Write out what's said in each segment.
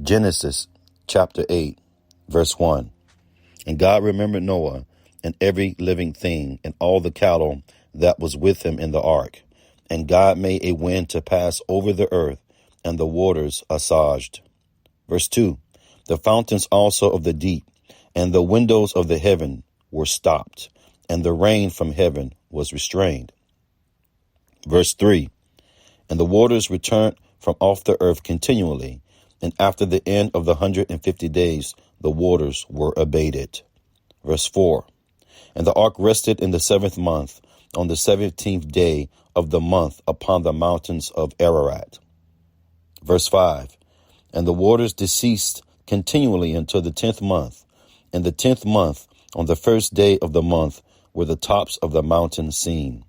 Genesis chapter 8, verse 1. And God remembered Noah and every living thing and all the cattle that was with him in the ark. And God made a wind to pass over the earth, and the waters assuaged. Verse 2. The fountains also of the deep and the windows of the heaven were stopped, and the rain from heaven was restrained. Verse 3. And the waters returned from off the earth continually, and after the end of the 150 days, the waters were abated. Verse 4. And the ark rested in the 7th month, on the 17th day of the month, upon the mountains of Ararat. Verse 5. And the waters deceased continually until the 10th month. In the 10th month, on the first day of the month, were the tops of the mountains seen.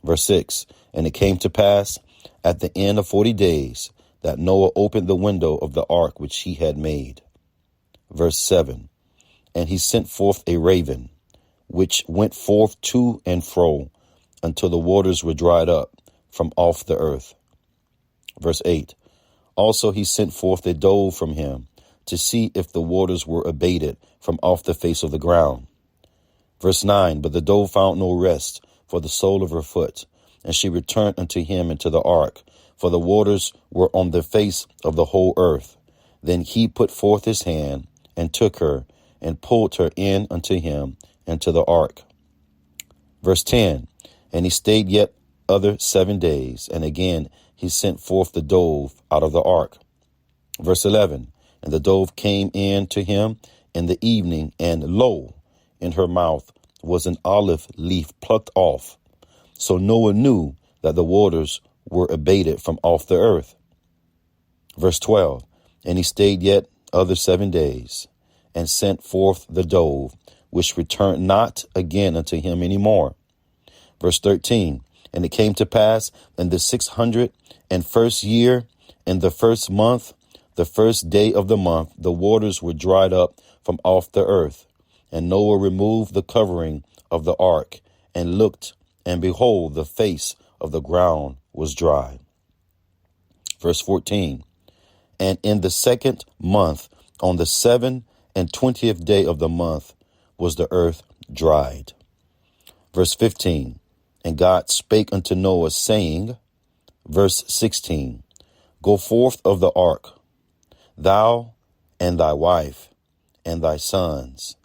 Verse 6. And it came to pass at the end of 40 days that Noah opened the window of the ark which he had made. Verse 7. And he sent forth a raven, which went forth to and fro until the waters were dried up from off the earth. Verse 8. Also he sent forth a dove from him to see if the waters were abated from off the face of the ground. Verse 9. But the dove found no rest for the sole of her foot, and she returned unto him into the ark, for the waters were on the face of the whole earth. Then he put forth his hand and took her and pulled her in unto him into the ark. Verse 10. And he stayed yet other 7 days, and again he sent forth the dove out of the ark. Verse 11. And the dove came in to him in the evening, and lo, in her mouth was an olive leaf plucked off. So Noah knew that the waters were abated from off the earth. Verse 12. And he stayed yet other 7 days, and sent forth the dove, which returned not again unto him any more. Verse 13. And it came to pass in the 601st year, in the 1st month, the 1st day of the month, the waters were dried up from off the earth. And Noah removed the covering of the ark, and looked, and behold, the face of the ground was dry. Verse 14. And in the 2nd month, on the 27th day of the month, was the earth dried. Verse 15. And God spake unto Noah, saying, verse 16, Go forth of the ark, thou and thy wife, and thy sons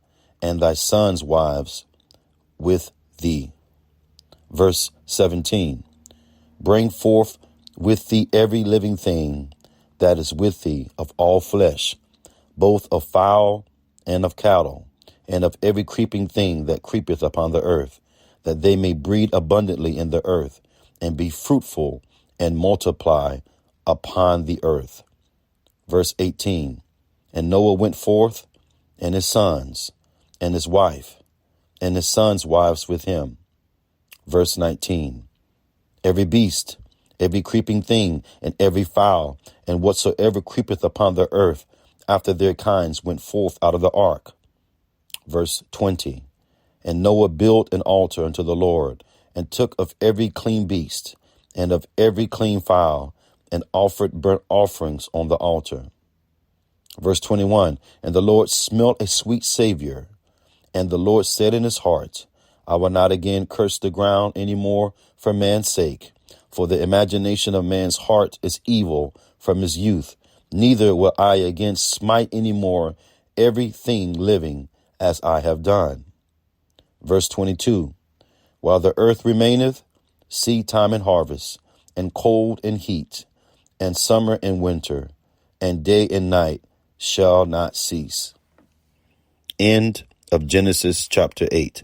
wives with thee. Verse 17. Bring forth with thee every living thing that is with thee of all flesh, both of fowl and of cattle, and of every creeping thing that creepeth upon the earth, that they may breed abundantly in the earth, and be fruitful and multiply upon the earth. Verse 18. And Noah went forth, and his sons, and his wife, and his sons' wives with him. Verse 19. Every beast, every creeping thing, and every fowl, and whatsoever creepeth upon the earth, after their kinds, went forth out of the ark. Verse 20. And Noah built an altar unto the Lord, and took of every clean beast, and of every clean fowl, and offered burnt offerings on the altar. Verse 21. And the Lord smelt a sweet savor, and the Lord said in his heart, I will not again curse the ground any more for man's sake, for the imagination of man's heart is evil from his youth. Neither will I again smite any more everything living as I have done. Verse 22. While the earth remaineth, seedtime and harvest, and cold and heat, and summer and winter, and day and night shall not cease. End of Genesis chapter 8.